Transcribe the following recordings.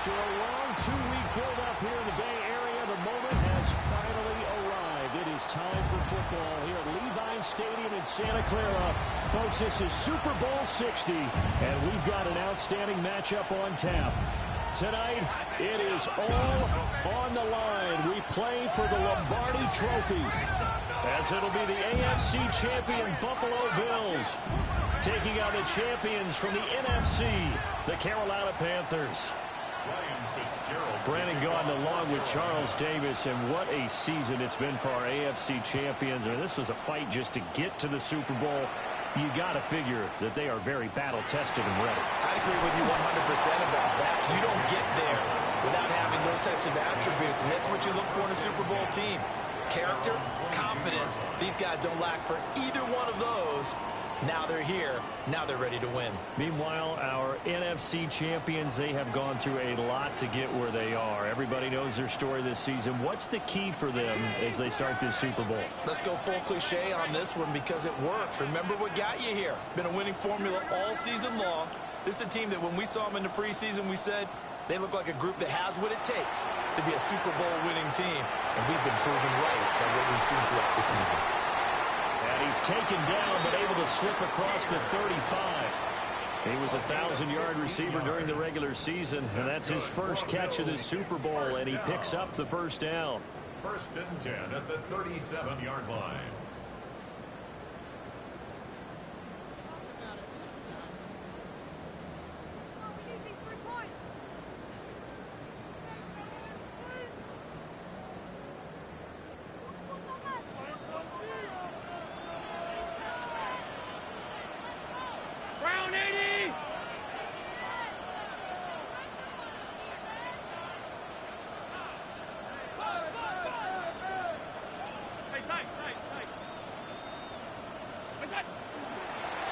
After a long two-week build-up here in the Bay Area, the moment has finally arrived. It is time for football here at Levi Stadium in Santa Clara. Folks, this is Super Bowl 60, and we've got an outstanding matchup on tap. Tonight, it is all on the line. We play for the Lombardi Trophy, as it'll be the AFC champion Buffalo Bills taking on the champions from the NFC, the Carolina Panthers. Brandon Gaudin along with Charles Davis, and what a season it's been for our AFC champions. And this was a fight just to get to the Super Bowl. You got to figure that they are very battle-tested and ready. I agree with you 100% about that. You don't get there without having those types of attributes, and that's what you look for in a Super Bowl team. Character, confidence. These guys don't lack for either one of those. Now they're here. Now they're ready to win. Meanwhile, our NFC champions, they have gone through a lot to get where they are. Everybody knows their story this season. What's the key for them as they start this Super Bowl? Let's go full cliche on this one because it works. Remember what got you here. Been a winning formula all season long. This is a team that when we saw them in the preseason, we said they look like a group that has what it takes to be a Super Bowl winning team. And we've been proven right by what we've seen throughout the season. And he's taken down, but able to slip across the 35. He was a 1,000-yard receiver during the regular season, and that's his first catch of the Super Bowl, and he picks up the first down. 1st and 10 at the 37-yard line.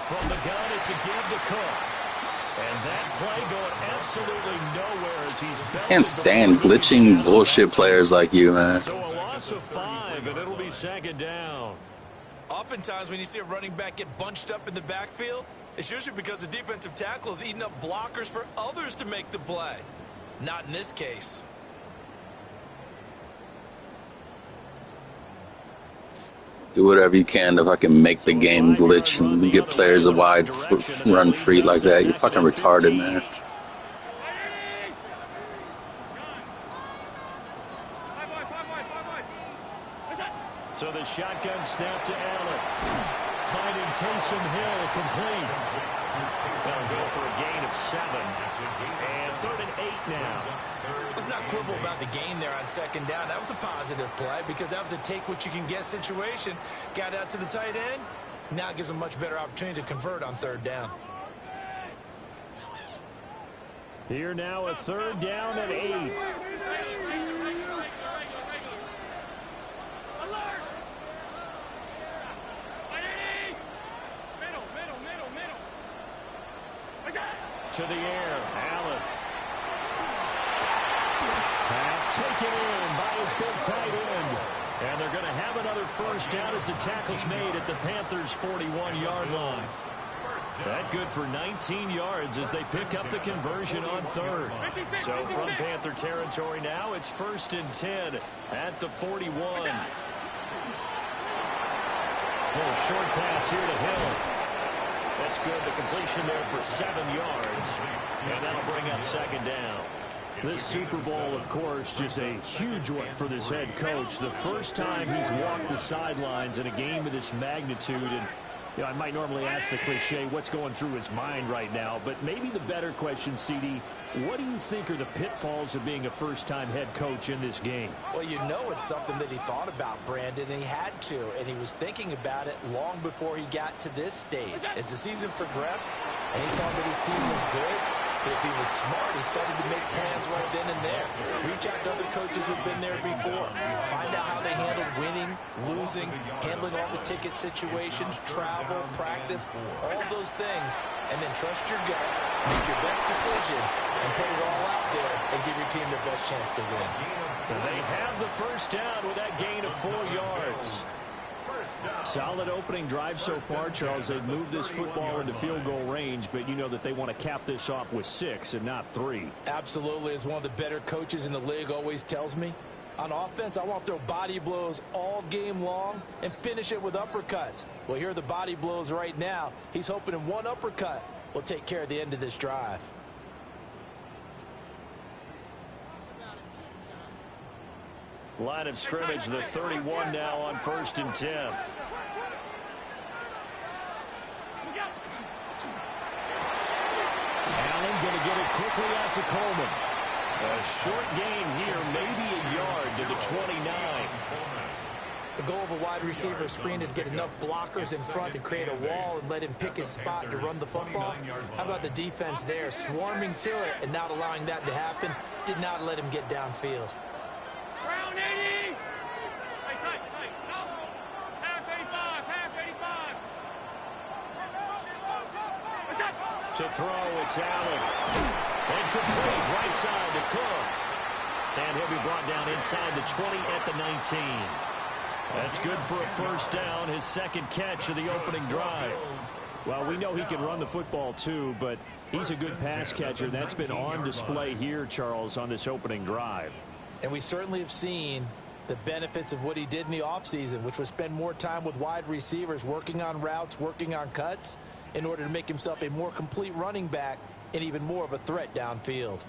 From the gun, it's a give to Cook. And that play going absolutely nowhere as he's belted. Can't stand glitching bullshit players like you, man. So a loss of 5, and it'll be 2nd down. Oftentimes when you see a running back get bunched up in the backfield, it's usually because the defensive tackle is eating up blockers for others to make the play. Not in this case. Do whatever you can to fucking make the game glitch and get players a wide run free like that. You're fucking retarded, man. So the shotgun snap to Allen. Finding Taysom Hill complete. They'll go for a gain of 7. And 3rd and 8 now. Let's not quibble about the gain there on 2nd down. That was a positive play because that was a take-what-you-can-get situation. Got out to the tight end. Now it gives them a much better opportunity to convert on 3rd down. Here now a 3rd down and 8. To the air, Allen. Pass taken in by his big tight end. And they're going to have another 1st down as the tackle's made at the Panthers' 41-yard line. That good for 19 yards as they pick up the conversion on 3rd. So from Panther territory now, it's 1st and 10 at the 41. Little short pass here to Hill. That's good. The completion there for 7 yards. And that'll bring up 2nd down. This Super Bowl, of course, just a huge one for this head coach. The first time he's walked the sidelines in a game of this magnitude. And you know, I might normally ask the cliche, what's going through his mind right now? But maybe the better question, CD, what do you think are the pitfalls of being a first-time head coach in this game? Well, you know it's something that he thought about, Brandon, and he had to. And he was thinking about it long before he got to this stage. As the season progressed and he saw that his team was good, if he was smart, he started to make plans right then and there. Reach out to other coaches who've been there before. Find out how they handle winning, losing, handling all the ticket situations, travel, practice, all those things. And then trust your gut, make your best decision, and put it all out there and give your team the best chance to win. They have the 1st down with that gain of 4 yards. Solid opening drive so far, Charles. They've moved this football into field goal range, but you know that they want to cap this off with 6 and not 3. Absolutely. As one of the better coaches in the league always tells me, on offense, I want to throw body blows all game long and finish it with uppercuts. Well, here are the body blows right now. He's hoping in one uppercut will take care of the end of this drive. Line of scrimmage, the 31 now on 1st and 10. Allen going to get it quickly out to Coleman. A short gain here, maybe a yard to the 29. The goal of a wide receiver screen is get enough blockers in front to create a wall and let him pick his spot to run the football. How about the defense there, swarming to it and not allowing that to happen? Did not let him get downfield. Round 80! Tight. Half 85, half 85. To throw, it's Allen. And complete, right side to Cook. And he'll be brought down inside the 20 at the 19. That's good for a first down, his second catch of the opening drive. Well, we know he can run the football too, but he's a good pass catcher. That's been on display here, Charles, on this opening drive. And we certainly have seen the benefits of what he did in the offseason, which was spend more time with wide receivers, working on routes, working on cuts, in order to make himself a more complete running back and even more of a threat downfield.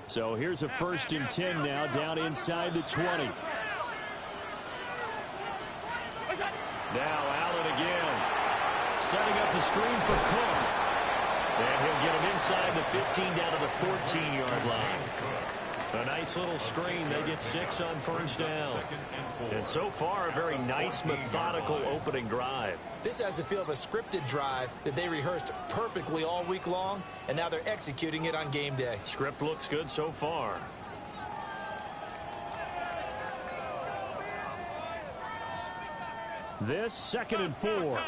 So here's a 1st and 10 now, down inside the 20. Now Allen again, setting up the screen for Cook. And he'll get him inside the 15 down to the 14-yard line. A nice little screen. They get 6 on first down. And so far, a very nice, methodical opening drive. This has the feel of a scripted drive that they rehearsed perfectly all week long, and now they're executing it on game day. Script looks good so far. This 2nd and 4.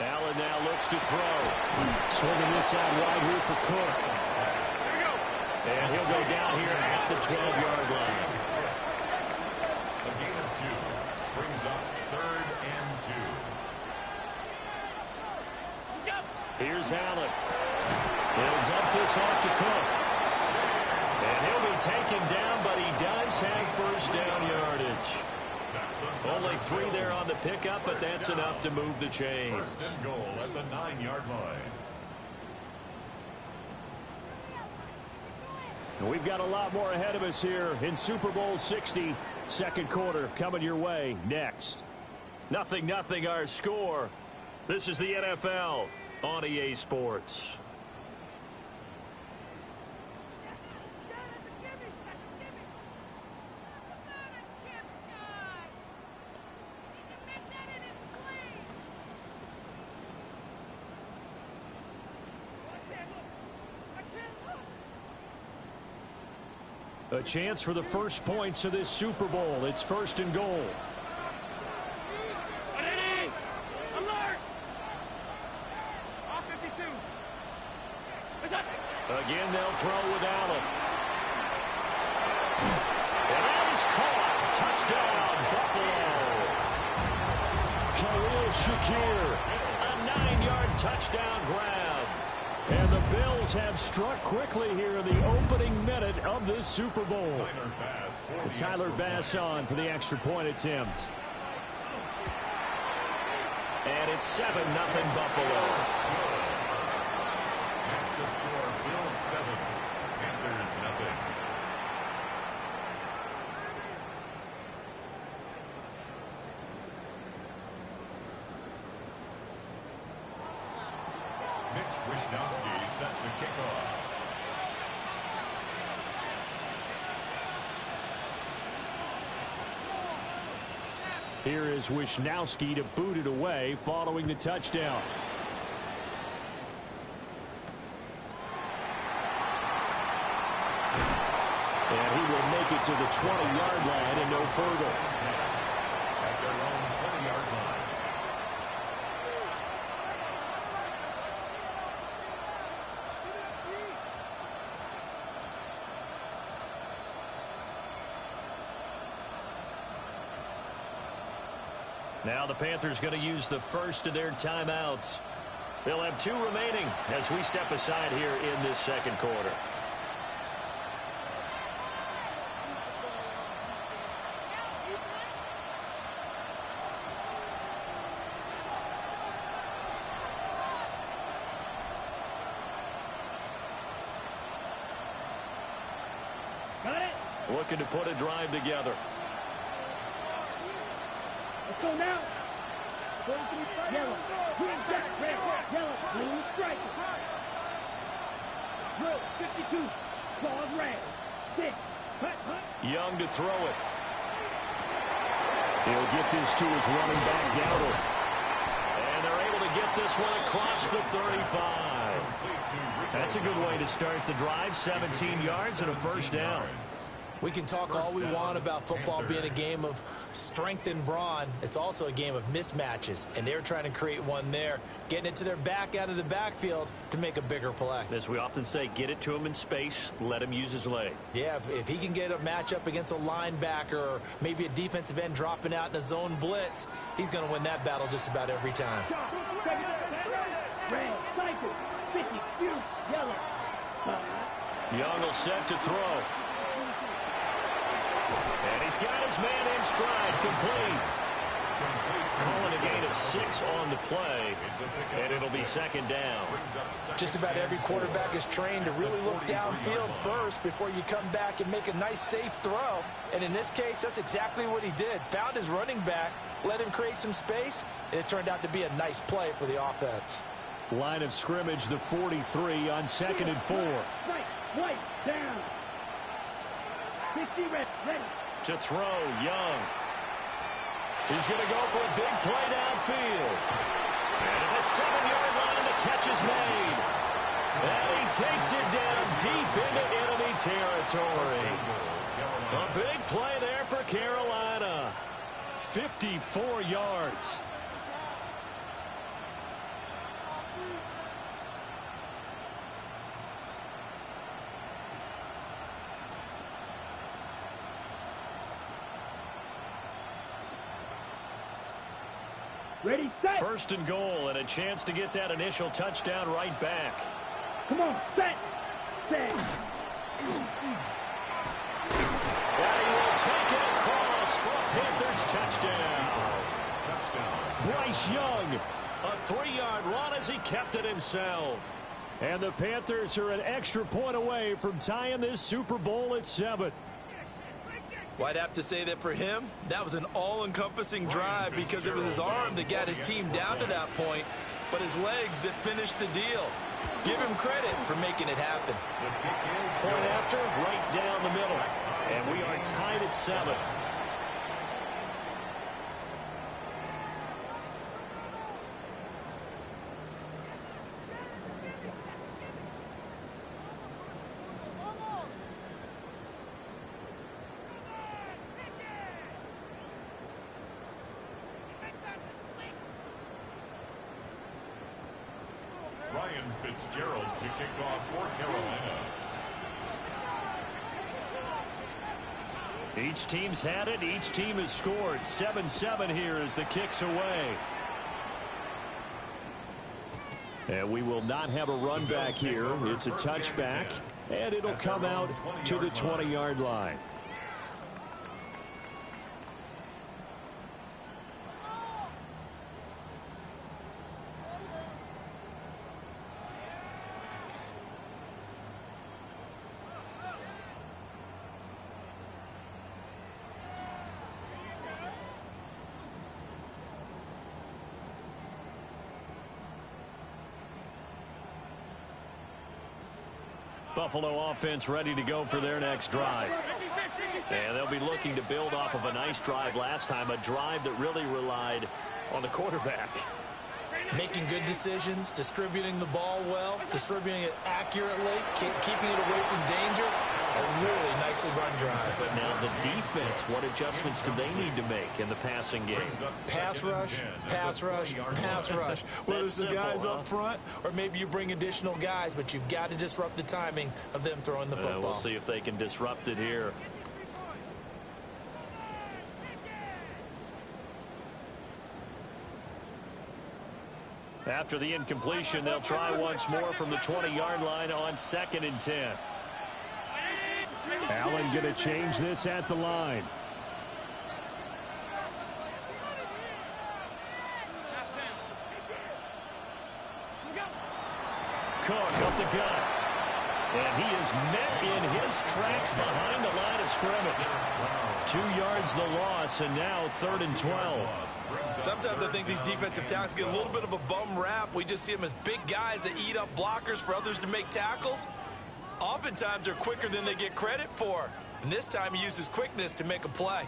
Allen now looks to throw. Swinging this out wide here for Cook. And he'll go down here at the 12-yard line. A gain of 2 brings up 3rd and 2. Here's Allen. He'll dump this off to Cook. And he'll be taken down, but he does have first down yardage. Only 3 there on the pickup, but that's enough to move the chains. 1st and goal at the 9-yard line. We've got a lot more ahead of us here in Super Bowl 60. Second quarter coming your way next. 0-0 our score. This is the NFL on EA Sports. A chance for the first points of this Super Bowl. It's 1st and goal. Again, they'll throw with Allen. And that is caught. Touchdown, Buffalo. Khalil Shakir, a 9-yard touchdown grab. And the Bills have struck quickly here in the opening minute of this Super Bowl. Tyler Bass on for the extra point attempt. And it's 7-0 Buffalo. That's the score. Bills 7, Panthers 0. Mitch Wishnowsky set to kick off. Here is Wishnowsky to boot it away following the touchdown. And he will make it to the 20-yard line and no further. At their own 20-yard line. Now the Panthers going to use the first of their timeouts. They'll have 2 remaining as we step aside here in this second quarter. Got it? Looking to put a drive together. Let's go now. Yellow. Green jack. Red. Yellow. Blue stripe. Blue. 52. Claws red. 6. Hut. Young to throw it. He'll get this to his running back, Dowdle. And they're able to get this one across the 35. That's a good way to start the drive. 17 yards and a first down. We can talk all we want about football being a game of strength and brawn. It's also a game of mismatches, and they're trying to create one there, getting it to their back out of the backfield to make a bigger play. As we often say, get it to him in space, let him use his leg. Yeah, if he can get a matchup against a linebacker or maybe a defensive end dropping out in a zone blitz, he's going to win that battle just about every time. Red. Cycle. 50. Yellow. Young will set to throw. And he's got his man in stride, complete. Calling a gain of 6 on the play, and it'll be second down. Just about every quarterback is trained to really look downfield first before you come back and make a nice, safe throw. And in this case, that's exactly what he did. Found his running back, let him create some space, and it turned out to be a nice play for the offense. Line of scrimmage, the 43 on 2nd and 4. White. Down. 60 red. Ready. To throw, Young. He's going to go for a big play downfield. And at the 7-yard line, the catch is made. And he takes it down deep into enemy territory. A big play there for Carolina. 54 yards. Ready, set. First and goal, and a chance to get that initial touchdown right back. Come on, set. Set. And he will take it across for a Panthers touchdown. Bryce Young, a 3-yard run as he kept it himself. And the Panthers are an extra point away from tying this Super Bowl at 7. Well, I'd have to say that for him, that was an all-encompassing drive because it was his arm that got his team down to that point, but his legs that finished the deal. Give him credit for making it happen. Point after, right down the middle. And we are tied at 7. Ryan Fitzgerald to kick off for Carolina. Each team's had it. Each team has scored. 7-7 here as the kick's away. And we will not have a run back here. It's a touchback, and it'll come out to the 20-yard line. Buffalo offense ready to go for their next drive. And they'll be looking to build off of a nice drive last time, a drive that really relied on the quarterback. Making good decisions, distributing the ball well, distributing it accurately, keeping it away from danger. A really nicely run drive. But now the defense, what adjustments do they need to make in the passing game? Pass rush, pass rush, pass rush. Whether it's the guys up front or maybe you bring additional guys, but you've got to disrupt the timing of them throwing the football. We'll see if they can disrupt it here. After the incompletion, they'll try once more from the 20-yard line on 2nd and 10. Allen going to change this at the line. Cook up the gut. And he is met in his tracks behind the line of scrimmage. 2 yards the loss, and now 3rd and 12. Sometimes I think these defensive tackles get a little bit of a bum rap. We just see them as big guys that eat up blockers for others to make tackles. Oftentimes they're quicker than they get credit for. And this time he uses quickness to make a play.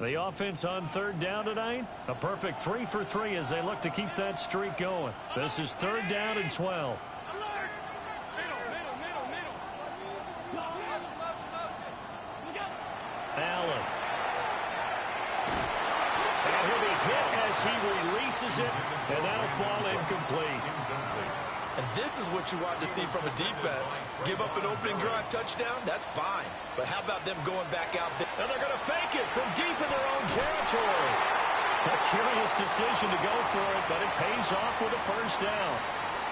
The offense on 3rd down tonight, a perfect 3 for 3 as they look to keep that streak going. This is 3rd down and 12. Allen. And he'll be hit as he releases it, and that'll fall incomplete. And this is what you want to see from a defense. Give up an opening drive touchdown, that's fine. But how about them going back out there? And they're going to fake it from deep in their own territory. A curious decision to go for it, but it pays off with a 1st down.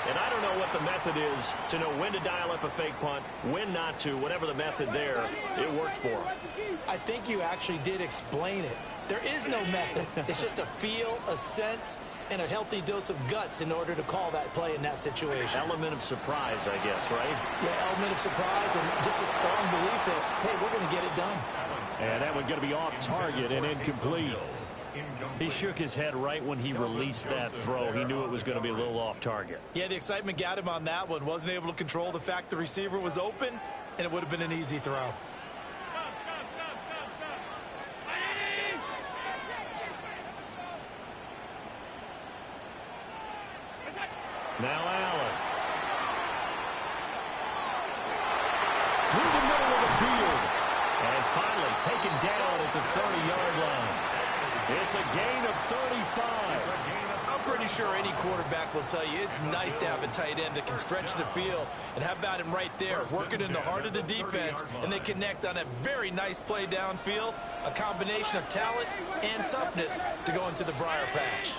And I don't know what the method is to know when to dial up a fake punt, when not to. Whatever the method there, it worked for him. I think you actually did explain it. There is no method. It's just a feel, a sense, and a healthy dose of guts in order to call that play in that situation. Element of surprise, I guess, right? Yeah, element of surprise and just a strong belief that, hey, we're going to get it done. And that one's going to be off target and incomplete. He shook his head right when he released that throw. He knew it was going to be a little off target. Yeah, the excitement got him on that one. Wasn't able to control the fact the receiver was open, and it would have been an easy throw. Now Allen. Through the middle of the field. And finally taken down at the 30-yard line. It's a gain of 35. I'm pretty sure any quarterback will tell you it's nice to have a tight end that can stretch the field. And how about him right there, working in the heart of the defense, and they connect on a very nice play downfield, a combination of talent and toughness to go into the briar patch.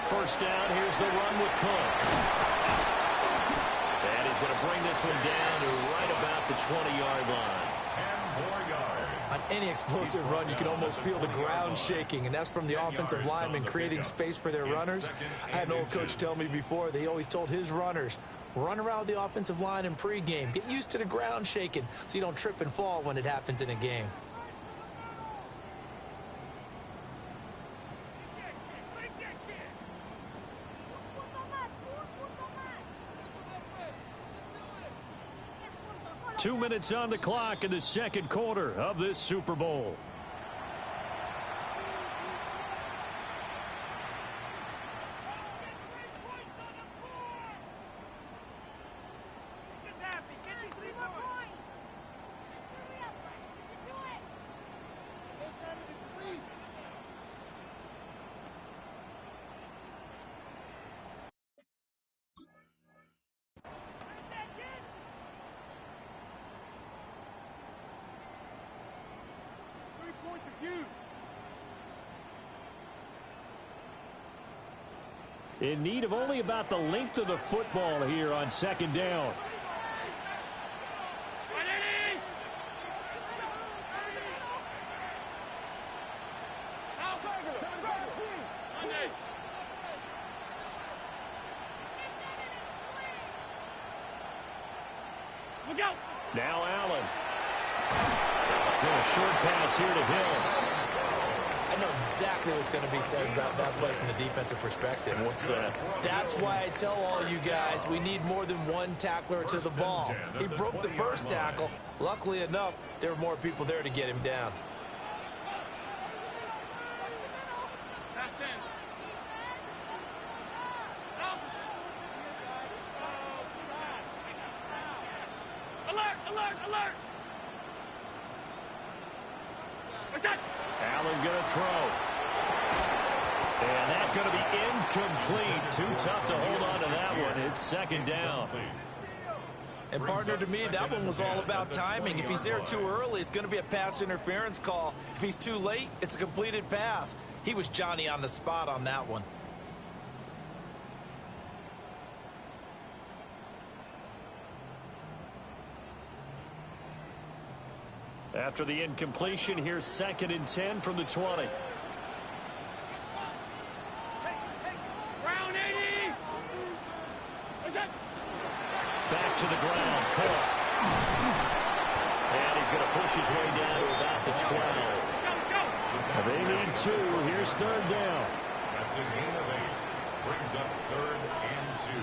First down, here's the run with Cook. And he's going to bring this one down to right about the 20-yard line. 10 more yards. On any explosive run, you can almost feel the ground shaking, and that's from the offensive linemen creating space for their runners. I had an old coach tell me before, they always told his runners, run around the offensive line in pregame. Get used to the ground shaking so you don't trip and fall when it happens in a game. Two minutes on the clock in the second quarter of this Super Bowl. In need of only about the length of the football here on 2nd down. Now Allen. And a short pass here to Hill. I know exactly what's going to be said about that play from the defensive perspective. What's that? That's why I tell all you guys we need more than one tackler to the ball. He broke the first tackle. Luckily enough, there were more people there to get him down. Alert! Alert! Alert! Allen going to throw. And that's going to be incomplete. Too tough to hold on to that one. It's second down. And partner, to me, that one was all about timing. If he's there too early, it's going to be a pass interference call. If he's too late, it's a completed pass. He was Johnny on the spot on that one. After the incompletion, here's 2nd and 10 from the 20. Round 80! Back to the ground. Cook. And he's going to push his way down to about the 12. They need 2. Here's 3rd down. That's a gain of 8. Brings up 3rd and 2.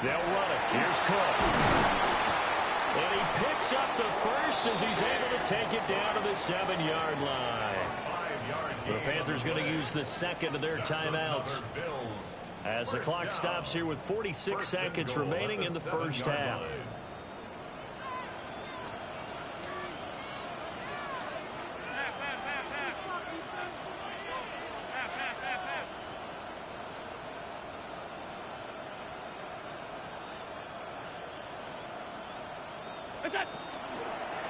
They'll run it. Here's Cook. And he picks up the first as he's able to take it down to the 7-yard line. The Panthers going to use the second of their timeouts as the clock stops here with 46 seconds remaining in the first half.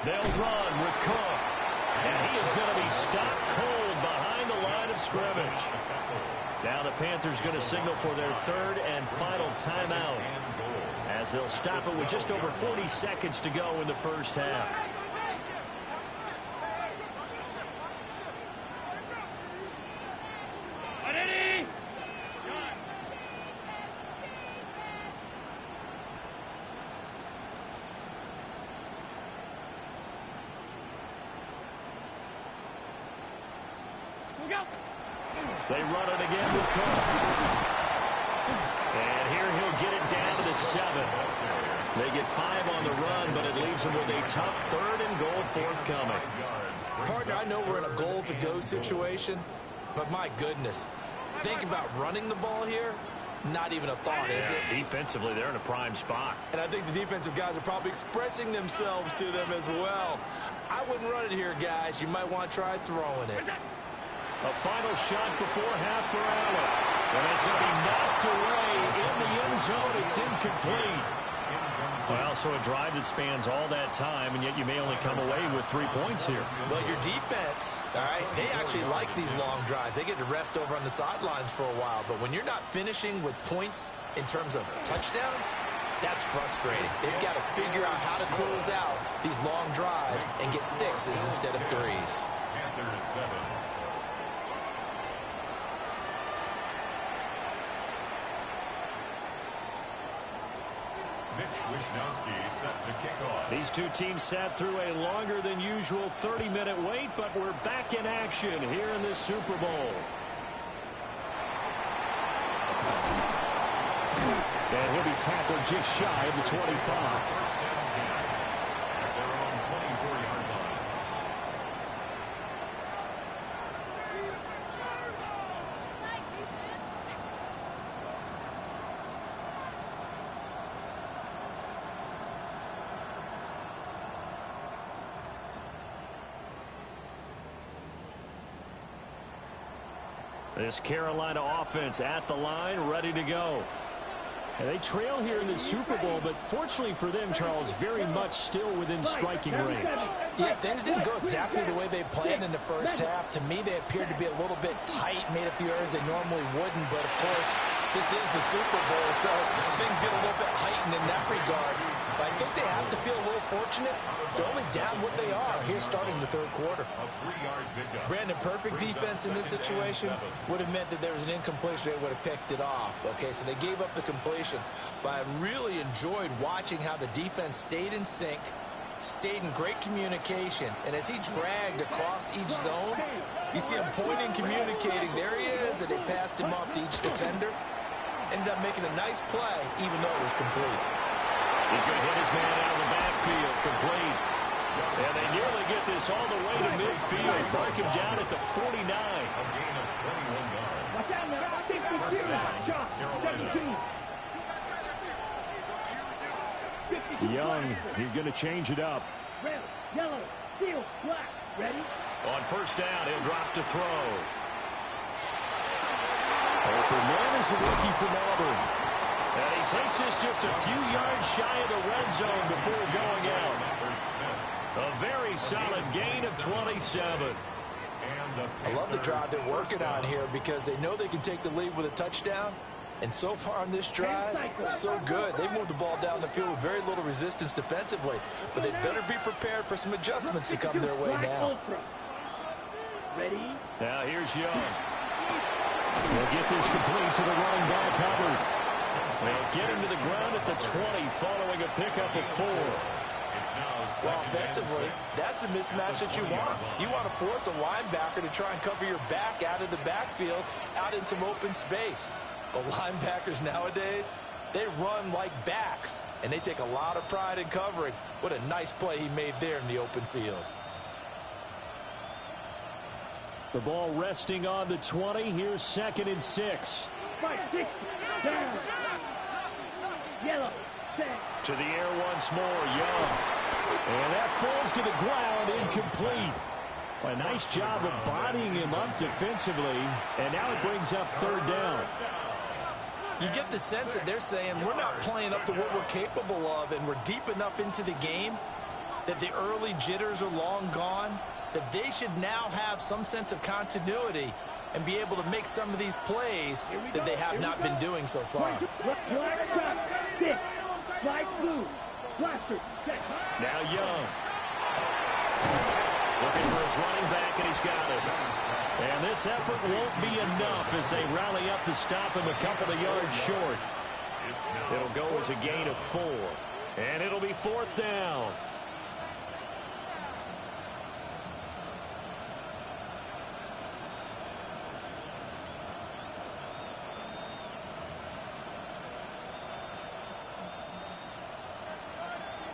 They'll run with Cook. And he is going to be stopped cold behind the line of scrimmage. Now the Panthers going to signal for their 3rd and final timeout as they'll stop it with just over 40 seconds to go in the first half. They run it again with Cook. And here he'll get it down to the 7. They get 5 on the run, but it leaves them with a tough 3rd and goal forthcoming. Partner, I know we're in a goal-to-go situation, but my goodness, think about running the ball here. Not even a thought, is it? Defensively, they're in a prime spot. And I think the defensive guys are probably expressing themselves to them as well. I wouldn't run it here, guys. You might want to try throwing it. A final shot before half for Allen. And it's going to be knocked away in the end zone. It's incomplete. Well, so a drive that spans all that time, and yet you may only come away with 3 points here. Well, your defense, all right, they actually like these long drives. They get to rest over on the sidelines for a while. But when you're not finishing with points in terms of touchdowns, that's frustrating. They've got to figure out how to close out these long drives and get 6s instead of 3s. Panthers 7. Set to kick off. These two teams sat through a longer than usual 30-minute wait, but we're back in action here in this Super Bowl. And he'll be tackled just shy of the 25. First down 10 at their own 24-yard line. This Carolina offense at the line, ready to go. And they trail here in the Super Bowl, but fortunately for them, Charles, very much still within striking range. Yeah, things didn't go exactly the way they planned in the first half. To me, they appeared to be a little bit tight, made a few errors they normally wouldn't. But, of course, this is the Super Bowl, so things get a little bit heightened in that regard. But I think they have to feel a little fortunate. They're only down what they are here starting the third quarter. A 3-yard pickup. Brandon, perfect defense in this situation would have meant that there was an incompletion. They would have picked it off. Okay, so they gave up the completion. But I really enjoyed watching how the defense stayed in sync, stayed in great communication. And as he dragged across each zone, you see him pointing, communicating. There he is, and they passed him off to each defender. Ended up making a nice play, even though it was complete. He's going to hit his man out of the backfield, complete. And they nearly get this all the way to midfield. Mark him down at the 49. A gain of 21 yards. Watch out now. 52. Shot. 17. Young, he's going to change it up. Red, yellow, steel, black. Ready? On first down, he'll drop to throw. Open man is the rookie from Auburn. And he takes this just a few yards shy of the red zone before going out. A very solid gain of 27. I love the drive they're working on here because they know they can take the lead with a touchdown. And so far on this drive, so good. They moved the ball down the field with very little resistance defensively. But they better be prepared for some adjustments to come their way now. Ready? Now here's Young. He'll get this complete to the running back, Hubbard. They'll get him to the ground at the 20 following a pickup of 4. Well, offensively, that's the mismatch that you want. You want to force a linebacker to try and cover your back out of the backfield, out in some open space. But linebackers nowadays, they run like backs, and they take a lot of pride in covering. What a nice play he made there in the open field. The ball resting on the 20. Here's 2nd and 6. 5, 6, down. Yellow, set. To the air once more, Young. And that falls to the ground, incomplete. A nice job of bodying him up defensively, and now it brings up 3rd down. You get the sense that they're saying we're not playing up to what we're capable of, and we're deep enough into the game that the early jitters are long gone, that they should now have some sense of continuity and be able to make some of these plays that they have not been doing so far. Black drop, 6, light blue, blaster, set. Now Young. Looking for his running back, and he's got it. And this effort won't be enough as they rally up to stop him a couple of yards short. It'll go as a gain of 4. And it'll be 4th down.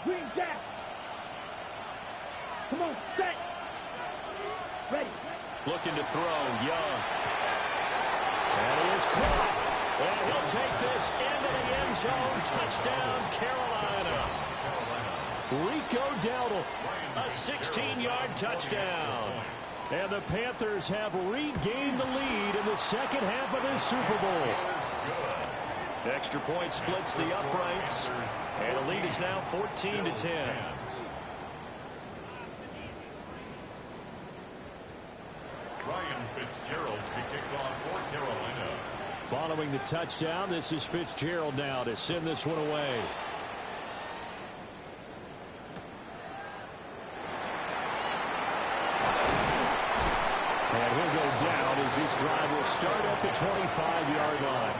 Green jack. Come on, set. Ready. Looking to throw, Young. And he is caught. And he'll take this into the end zone. Touchdown, Carolina. Rico Dowdle, a 16-yard touchdown. And the Panthers have regained the lead in the second half of this Super Bowl. Extra point splits the uprights. And the lead is now 14-10. Ryan Fitzgerald to kick off for Carolina. Following the touchdown, this is Fitzgerald now to send this one away. And he'll go down as this drive will start at the 25-yard line.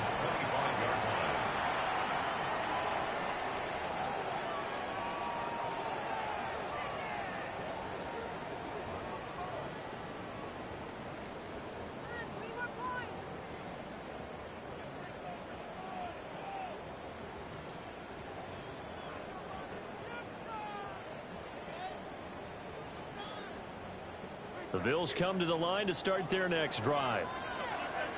The Bills come to the line to start their next drive.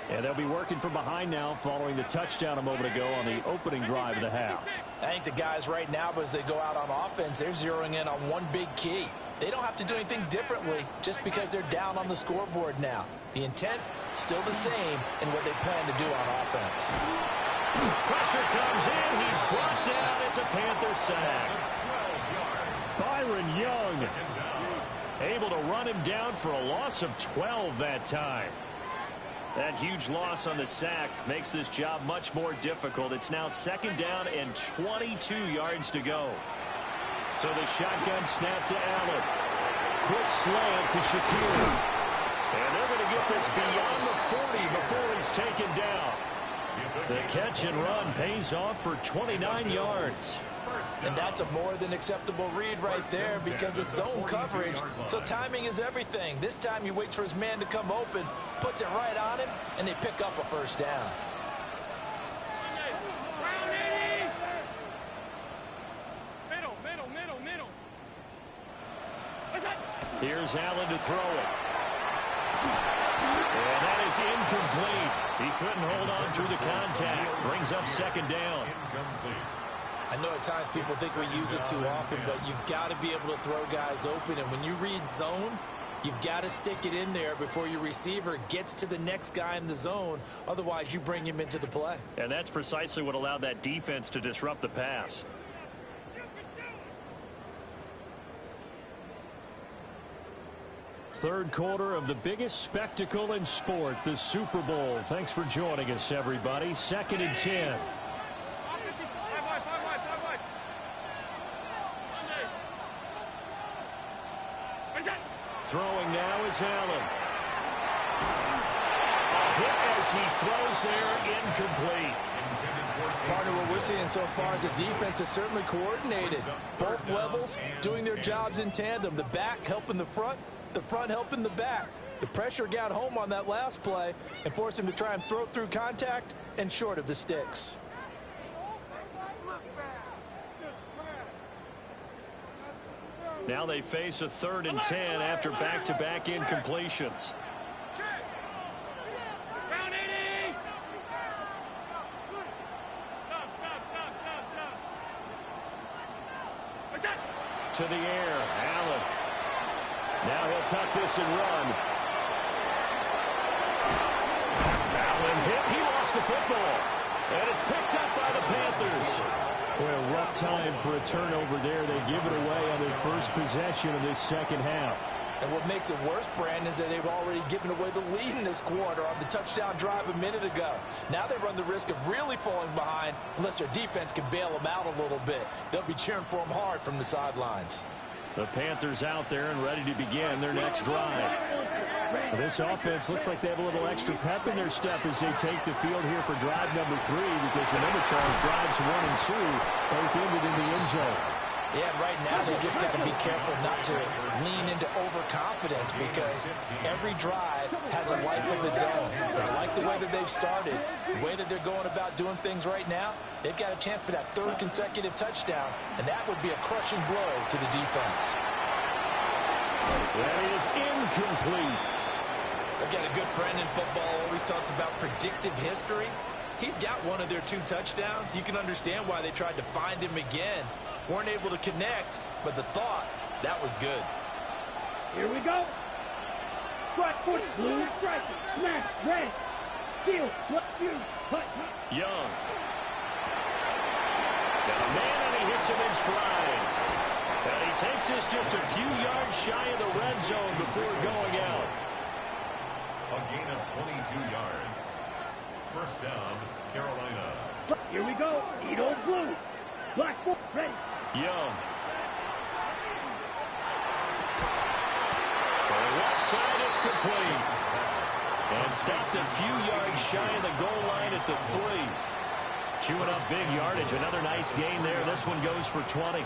And they'll be working from behind now following the touchdown a moment ago on the opening drive of the half. I think the guys right now, as they go out on offense, they're zeroing in on one big key. They don't have to do anything differently just because they're down on the scoreboard now. The intent, still the same in what they plan to do on offense. Pressure comes in. He's brought down. It's a Panther sack. Byron Young able to run him down for a loss of 12 that time. That huge loss on the sack makes this job much more difficult. It's now 2nd down and 22 yards to go. So the shotgun snap to Allen. Quick slant to Shakir. And they're going to get this beyond the 40 before he's taken down. The catch and run pays off for 29 yards. And that's a more than acceptable read right there because it's zone coverage, so timing is everything. This time he waits for his man to come open, puts it right on him, and they pick up a first down. Here's Allen to throw it. And that is incomplete. He couldn't hold on through the contact. Brings up second down. I know at times people think we use it too often, but you've got to be able to throw guys open. And when you read zone, you've got to stick it in there before your receiver gets to the next guy in the zone. Otherwise, you bring him into the play. And that's precisely what allowed that defense to disrupt the pass. Third quarter of the biggest spectacle in sport, the Super Bowl. Thanks for joining us, everybody. 2nd and 10. Throwing now is Allen. A hit as he throws there, incomplete. Partner, what we're seeing so far is the defense is certainly coordinated. Both levels doing their jobs in tandem. The back helping the front helping the back. The pressure got home on that last play and forced him to try and throw through contact and short of the sticks. Now they face a 3rd and 10 after back-to-back incompletions. To the air, Allen. Now he'll tuck this and run. Allen hit. He lost the football. And it's picked up by the Panthers. Boy, a rough time for a turnover there. They give it away on their first possession of this second half. And what makes it worse, Brandon, is that they've already given away the lead in this quarter on the touchdown drive a minute ago. Now they run the risk of really falling behind unless their defense can bail them out a little bit. They'll be cheering for them hard from the sidelines. The Panthers out there and ready to begin their next drive. This offense looks like they have a little extra pep in their step as they take the field here for drive number 3, because remember, Charles, drives 1 and 2 both ended in the end zone. Yeah, right now they just got to be careful not to lean into overconfidence because every drive has a life of its own. But I like the way that they've started, the way that they're going about doing things right now. They've got a chance for that 3rd consecutive touchdown, and that would be a crushing blow to the defense. That is incomplete. I've got a good friend in football, always talks about predictive history. He's got one of their 2 touchdowns. You can understand why they tried to find him again. Weren't able to connect, but the thought, that was good. Here we go. Strike foot, blue, strike, smash, red, steal, flip, you, cut. Young. Got a man, and he hits him in stride. And he takes this just a few yards shy of the red zone before going out. A gain of 22 yards. First down, Carolina. Here we go. Edo blue. Black foot, ready. Young. For the left side, it's complete. And stopped a few yards shy of the goal line at the 3. Chewing up big yardage. Another nice gain there. This one goes for 20.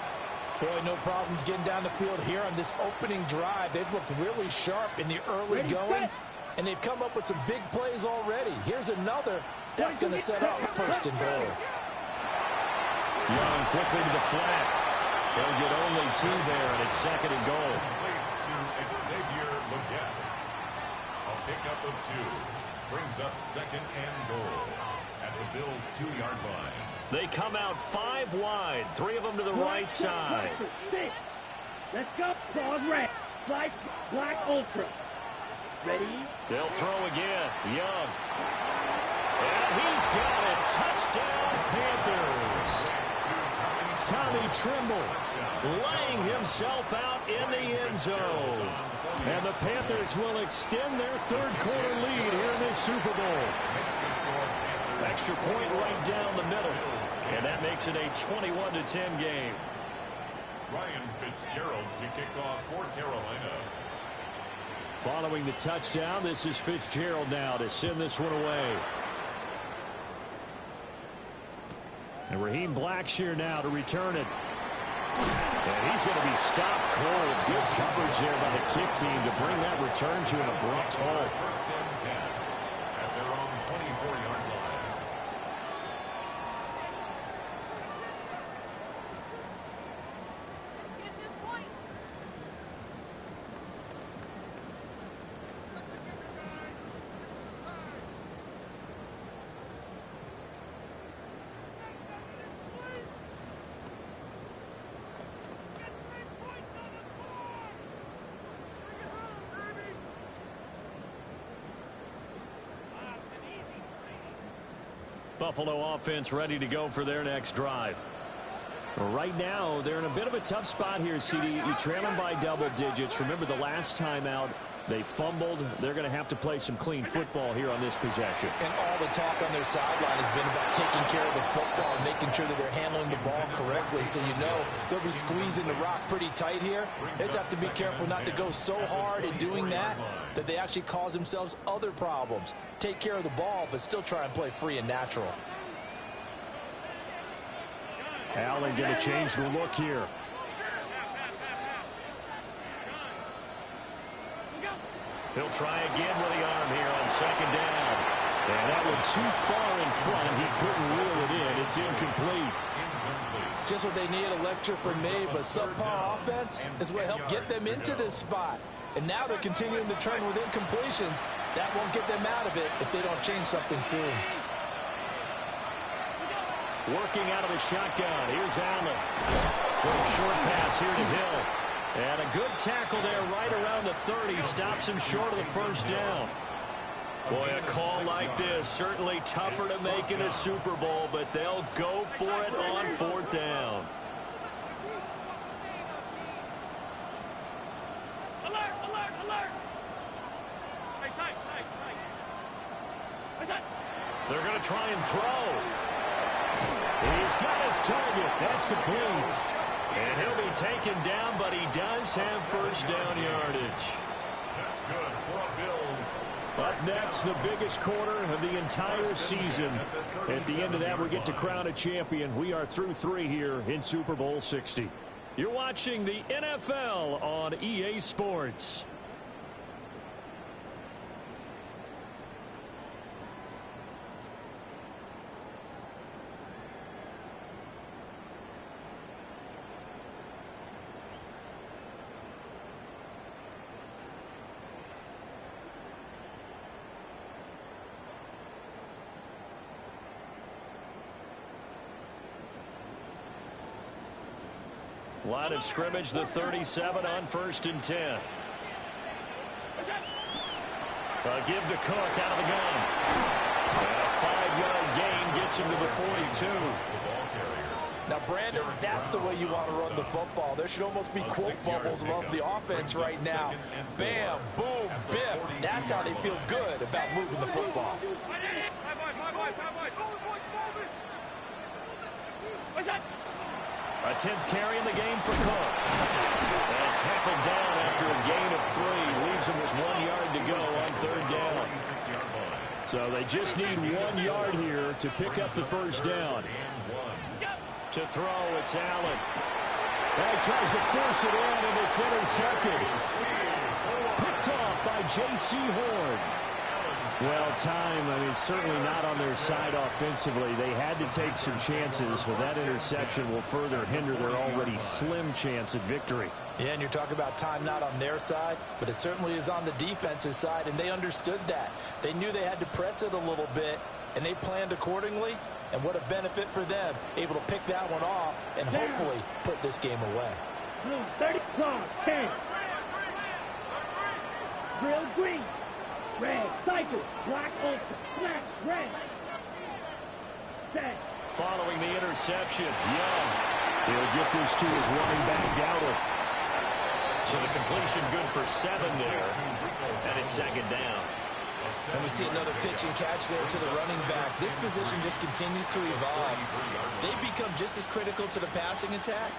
Boy, no problems getting down the field here on this opening drive. They've looked really sharp in the early going, and they've come up with some big plays already. Here's another. That's going to set up 1st and goal. Young quickly to the flat. They'll get only 2 there, and it's 2nd and goal. To Xavier Legette. A pickup of 2. Brings up 2nd and goal at the Bills' 2-yard line. They come out 5 wide. 3 of them to the right side. Let's go. Dog red. Black ultra. Ready? They'll throw again. Young. And he's got it. Touchdown, Panthers. Tommy Trimble laying himself out in the end zone. And the Panthers will extend their 3rd quarter lead here in this Super Bowl. Extra point right down the middle. And that makes it a 21-10 game. Ryan Fitzgerald to kick off for Carolina. Following the touchdown, this is Fitzgerald now to send this one away. And Raheem Blackshear now to return it. And he's going to be stopped cold. Good coverage there by the kick team to bring that return to an abrupt halt. First and 10 at their own 24-yard line. Buffalo offense ready to go for their next drive. Right now, they're in a bit of a tough spot here, CD. You trail them by double digits. Remember the last time out, they fumbled. They're going to have to play some clean football here on this possession. And all the talk on their sideline has been about taking care of the football and making sure that they're handling the ball correctly. So you know they'll be squeezing the rock pretty tight here. They just have to be careful not to go so hard in doing that that they actually cause themselves other problems. Take care of the ball, but still try and play free and natural. Allen going to change the look here. He'll try again with the arm here on second down. And that one too far in front. He couldn't reel it in. It's incomplete. Just what they need, a lecture from me, but subpar offense is what helped get them into this spot. And now they're continuing the trend with incompletions. That won't get them out of it if they don't change something soon. Working out of the shotgun. Here's Allen. Little short pass here to Hill. And a good tackle there right around the 30. Stops him short of the first down. Boy, a call like this, certainly tougher to make in a Super Bowl, but they'll go for it on fourth down. Alert, alert, alert. Hey, tight, tight, tight. What's that? They're going to try and throw. He's got his target. That's complete. And he'll be taken down, but he does have first down yardage. That's good for the Bills. Up next, the biggest quarter of the entire season. At the end of that, we get to crown a champion. We are through 3 here in Super Bowl 60. You're watching the NFL on EA Sports. Line of scrimmage, the 37 on 1st and 10. Give to Cook out of the gun. And a 5-yard gain gets him to the 42. Now, Brandon, that's the way you want to run the football. There should almost be quote bubbles above the offense right now. Bam, boom, biff. That's how they feel good about moving the football. What's that? A 10th carry in the game for Cook. And tackled down after a gain of 3. Leaves him with 1 yard to go on 3rd down. So they just need 1 yard here to pick up the first down. To throw, it's Allen. And he tries to force it in, and it's intercepted. Picked off by J.C. Horn. Well, time, certainly not on their side offensively. They had to take some chances, but that interception will further hinder their already slim chance at victory. Yeah, and you're talking about time not on their side, but it certainly is on the defense's side, and they understood that. They knew they had to press it a little bit, and they planned accordingly, and what a benefit for them, able to pick that one off and hopefully put this game away. 30, 10. Drill green. Red, cycle, black, ultra, black, red. Set. Following the interception, Young. He'll get this to his running back, Dowdle. So the completion good for 7 there. And it's 2nd down. And we see another pitch and catch there to the running back. This position just continues to evolve. They become just as critical to the passing attack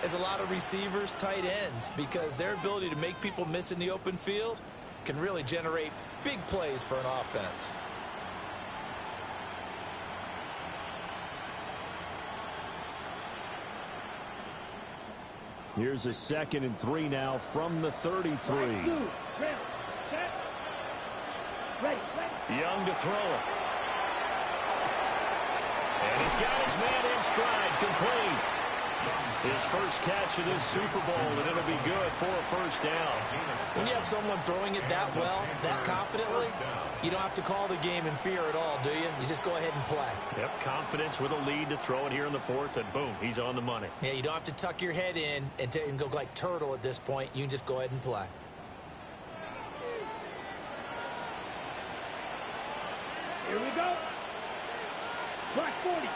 as a lot of receivers, tight ends, because their ability to make people miss in the open field can really generate big plays for an offense. Here's a 2nd and 3 now from the 33. Young to throw it. And he's got his man in stride, complete. His first catch of this Super Bowl, and it'll be good for a first down. When you have someone throwing it that well, that confidently, you don't have to call the game in fear at all, do you? You just go ahead and play. Yep, confidence with a lead to throw it here in the 4th, and boom, he's on the money. Yeah, you don't have to tuck your head in and go like turtle at this point. You can just go ahead and play. Here we go. Black 40.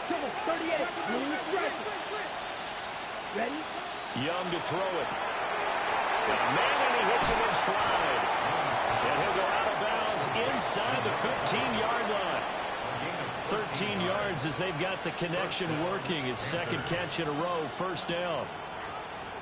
Trouble 38. Blue striker. Ready? Young to throw it. And a man, and he hits him in stride. And he'll go out of bounds inside the 15-yard line. 13 yards as they've got the connection working. His 2nd catch in a row, first down.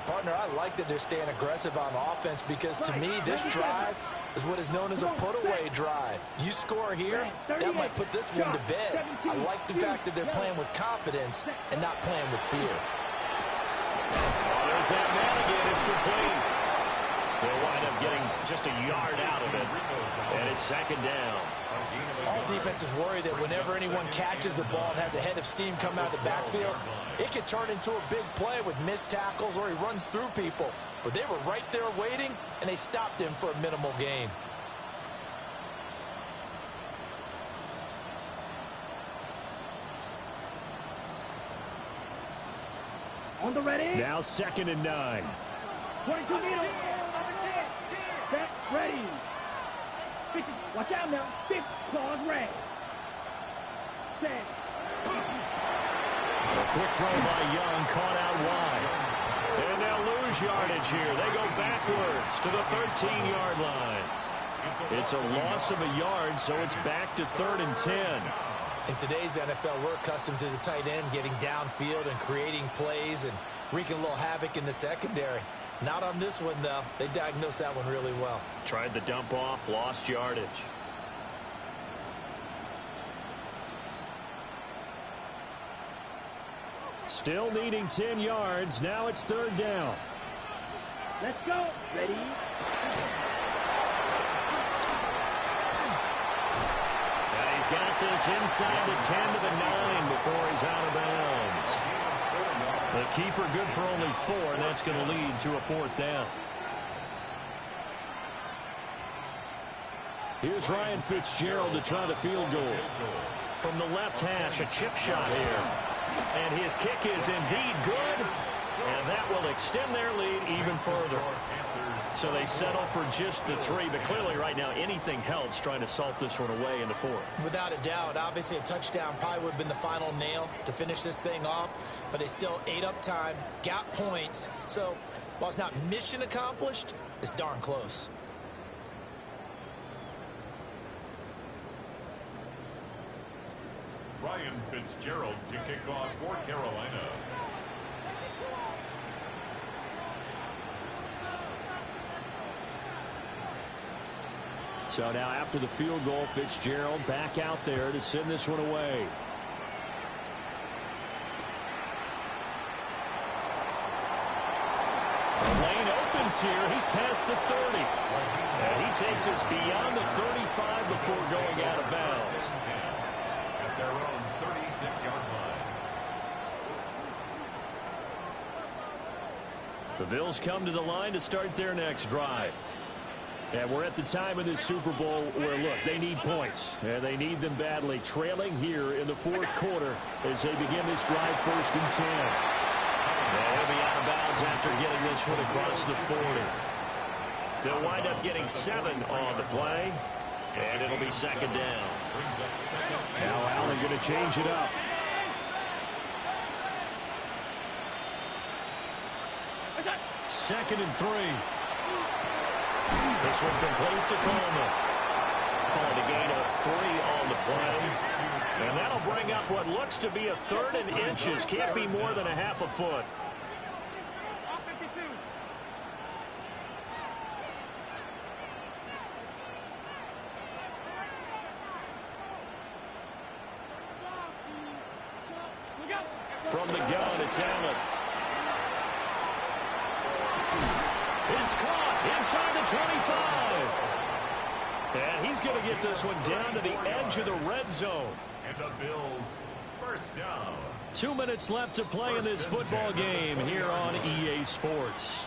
Partner, I like that they're staying aggressive on offense because to me, this drive is what is known as a put-away drive. You score here, that might put this one to bed. I like the fact that they're playing with confidence and not playing with fear. Oh, there's that man again. It's complete. They'll wind up getting just a yard out of it. And it's 2nd down. All defenses worry that whenever anyone catches the ball and has a head of steam come out of the backfield, it could turn into a big play with missed tackles or he runs through people. But they were right there waiting, and they stopped him for a minimal gain. On the ready. Now 2nd and 9. 22 meters. Set. Ready. 50. Watch out now. 50. Claws red. Set. A quick throw by Young, caught out wide. And they'll lose yardage here. They go backwards to the 13-yard line. It's a loss of a yard, so it's back to 3rd and 10. In today's NFL, we're accustomed to the tight end getting downfield and creating plays and wreaking a little havoc in the secondary. Not on this one, though. They diagnosed that one really well. Tried the dump off, lost yardage. Still needing 10 yards. Now it's 3rd down. Let's go. Ready. And he's got this inside the 10 to the 9 before he's out of bounds. The keeper good for only 4, and that's going to lead to a 4th down. Here's Ryan Fitzgerald to try the field goal. From the left hash, a chip shot here. And his kick is indeed good. And that will extend their lead even further. So they settle for just the 3. But clearly right now anything helps trying to salt this one away in the 4th. Without a doubt, obviously a touchdown probably would have been the final nail to finish this thing off. But they still ate up time, got points. So while it's not mission accomplished, it's darn close. Ryan Fitzgerald to kick off for Carolina. So now after the field goal, Fitzgerald back out there to send this one away. The lane opens here. He's past the 30. And he takes us beyond the 35 before going out of bounds. At their own 36-yard line. The Bills come to the line to start their next drive. And we're at the time in this Super Bowl where, look, they need points. And they need them badly. Trailing here in the 4th quarter as they begin this drive 1st and 10. And they'll be out of bounds after getting this one across the 40. They'll wind up getting 7 on the play. And it'll be 2nd down. Now Allen going to change it up. Second and 3. This one complete to Coleman. Called a gain of 3 on the play. And that'll bring up what looks to be a 3rd and inches. Can't be more than a half a foot. From the gun, it's Allen. It's caught inside the 25. And he's going to get this one down to the edge of the red zone. And the Bills first down. 2 minutes left to play in this football game here on EA Sports.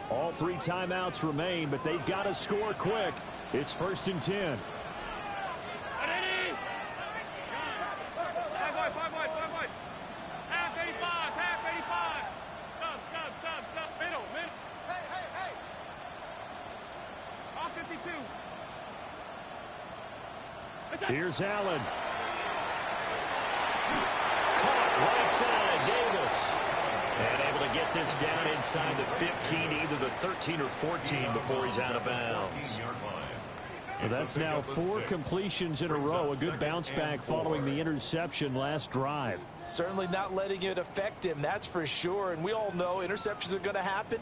All 3 timeouts remain, but they've got to score quick. It's 1st and 10. Here's Allen. Caught right side, Davis. And able to get this down inside the 15, either the 13 or 14 before he's out of bounds. Well, that's now 4 completions in a row. A good bounce back following the interception last drive. Certainly not letting it affect him, that's for sure. And we all know interceptions are going to happen.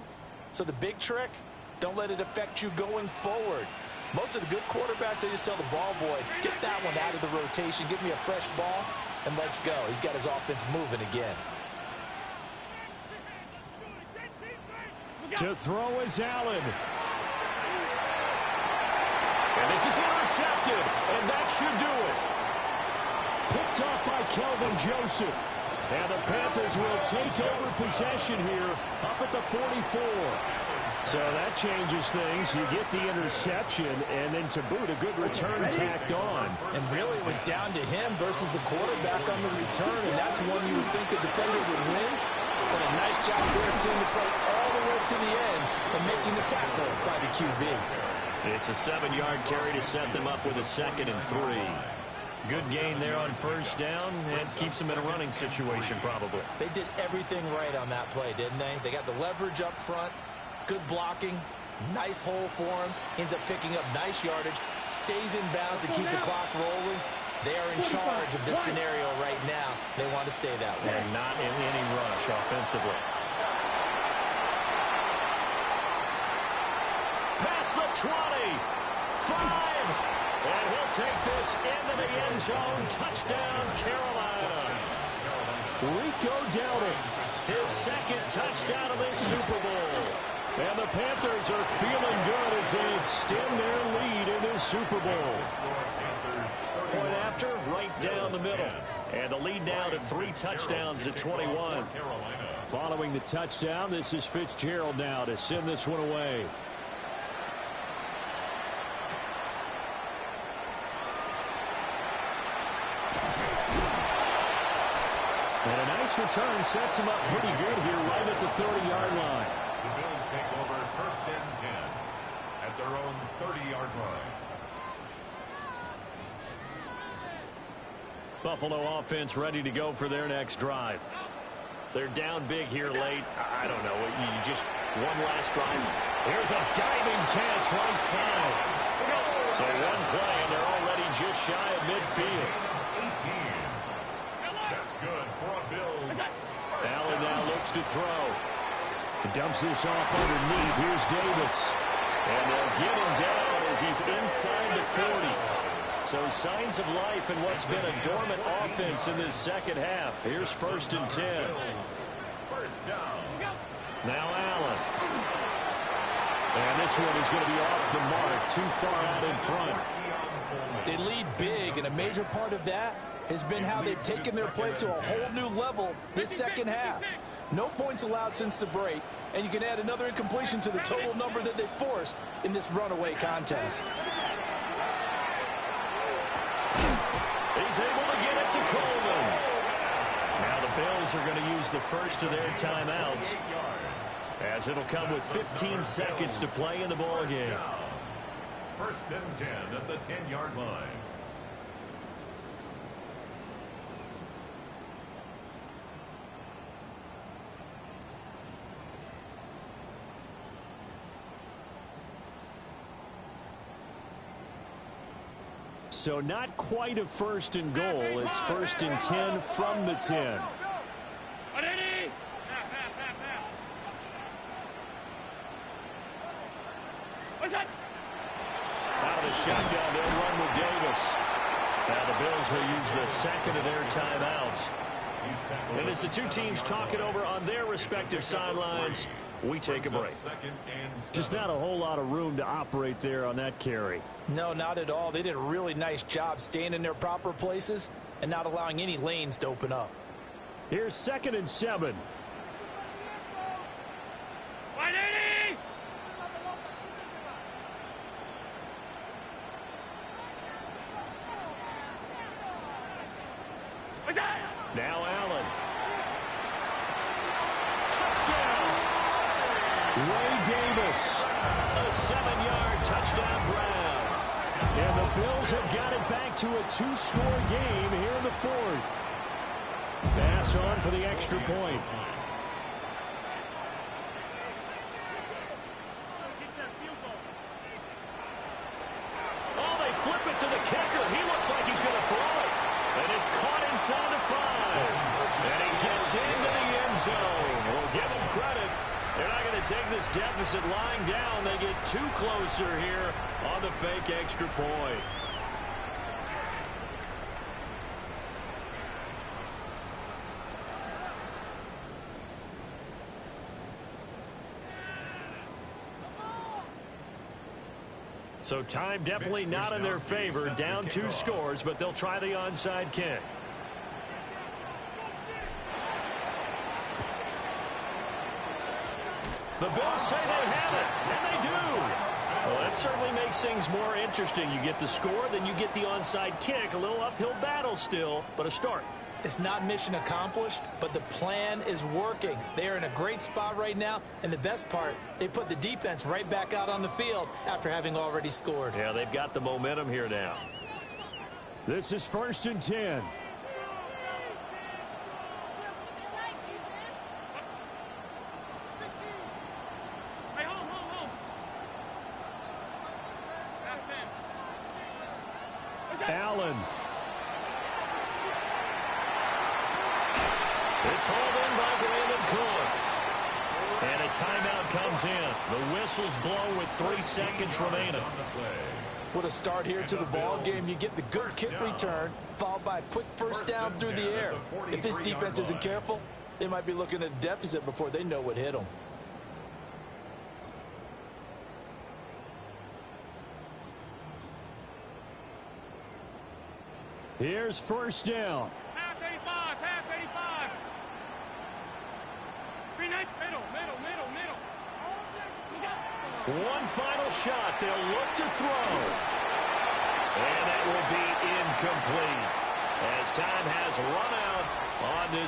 So the big trick, don't let it affect you going forward. Most of the good quarterbacks, they just tell the ball boy, get that one out of the rotation, give me a fresh ball, and let's go. He's got his offense moving again. To throw is Allen. And this is intercepted, and that should do it. Picked off by Kelvin Joseph. And the Panthers will take over possession here up at the 44. So that changes things. You get the interception, and then to boot, a good return tacked on. And really, it was down to him versus the quarterback on the return, and that's one you would think the defender would win. And a nice job there seeing the play all the way to the end and making the tackle by the QB. It's a 7-yard carry to set them up with a 2nd and 3. Good gain there on 1st down, and keeps them in a running situation probably. They did everything right on that play, didn't they? They got the leverage up front. Good blocking, nice hole for him, ends up picking up nice yardage, stays in bounds to keep the clock rolling. They are in charge of this scenario right now. They want to stay that way. And not in any rush offensively. Past the 20, 5, and he'll take this into the end zone. Touchdown, Carolina. Rico Dowdle, his 2nd touchdown of this Super Bowl. And the Panthers are feeling good as they extend their lead in this Super Bowl. Point after, right down the middle. And the lead now to 3 touchdowns at 21. Following the touchdown, this is Fitzgerald now to send this one away. And a nice return sets him up pretty good here right at the 30-yard line. The Bills take over 1st and 10 at their own 30-yard line. Buffalo offense ready to go for their next drive. They're down big here late. I don't know. You just one last drive. Here's a diving catch right side. So one play, and they're already just shy of midfield. 18. That's good for a Bills. Allen now looks to throw. He dumps this off underneath. Here's Davis. And they'll get him down as he's inside the 40. So signs of life in what's been a dormant offense in this second half. Here's 1st and 10. First down. Now Allen. And this one is going to be off the mark. Too far out in front. They lead big, and a major part of that has been how they've taken their play to a whole new level this second half. No points allowed since the break, and you can add another incompletion to the total number that they forced in this runaway contest. He's able to get it to Coleman. Now the Bills are going to use the first of their timeouts, as it'll come with 15 seconds to play in the ball game. 1st and 10 at the 10-yard line. So not quite a 1st and goal. It's 1st and 10 from the 10. Out of the shotgun, they'll run with Davis. Now the Bills will use the 2nd of their timeouts. And as the two teams talk it over on their respective sidelines, we take a break. Just not a whole lot of room to operate there on that carry. No, not at all. They did a really nice job staying in their proper places and not allowing any lanes to open up. Here's 2nd and 7. Now Allen. Touchdown! Ray Davis. A 7-yard touchdown grab. And the Bills have got it back to a 2-score game here in the 4th. Pass on for the extra point. Oh, they flip it to the kicker. He looks like he's going to throw it. And it's caught inside the 5. And he gets into the end zone. We'll give him credit. They're not going to take this deficit lying down. They get 2 closer here on the fake extra point. So time definitely not in their favor. Down 2 scores, but they'll try the onside kick. The Bills say they have it, and they do. Well, that certainly makes things more interesting. You get the score, then you get the onside kick. A little uphill battle still, but a start. It's not mission accomplished, but the plan is working. They are in a great spot right now, and the best part, they put the defense right back out on the field after having already scored. Yeah, they've got the momentum here now. This is 1st and 10. Allen. It's hauled in by Brandon Cooks. And a timeout comes in. The whistle's blown with 3 seconds remaining. What a start here to the ball game. You get the good kick return, followed by a quick first down through the air. If this defense isn't careful, they might be looking at a deficit before they know what hit them. Here's 1st down. Half 85, half 85. Middle. One final shot. They'll look to throw. And that will be incomplete as time has run out on this